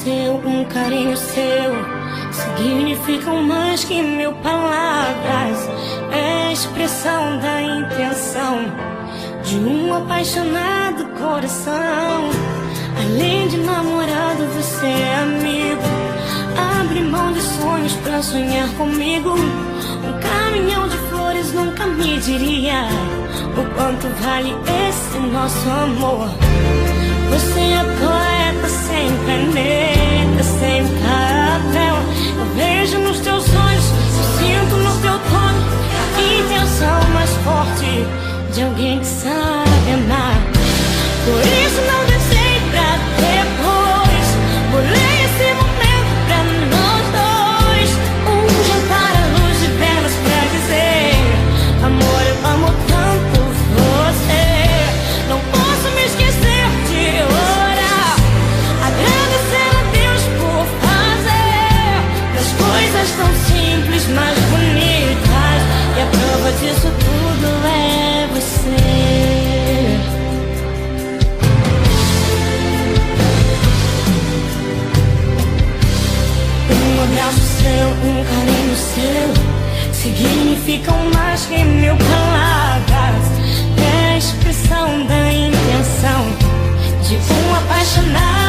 seu, um carinho seu significam mais que mil palavras. É a expressão da intenção de um apaixonado coração. Além de namorado, você é amigo. Abre mão de sonhos pra sonhar comigo. Um caminhão de flores nunca me diria o quanto vale esse nosso amor. Você é poeta sem caneta, sem papel. Eu vejo nos teus olhos, eu sinto no teu tono a intenção mais forte de alguém que sabe amar. Por isso não deixei pra depois. Bolei esse momento pra nós dois. Um jantar à luz de velas pra dizer: amor, eu amo tanto você. Não posso me esquecer de orar, agradecer a Deus por fazer das coisas tão simples mais bonitas. E a prova disso tudo é você. Um abraço seu, um carinho seu significam mais que mil palavras. É a expressão da intenção de um apaixonado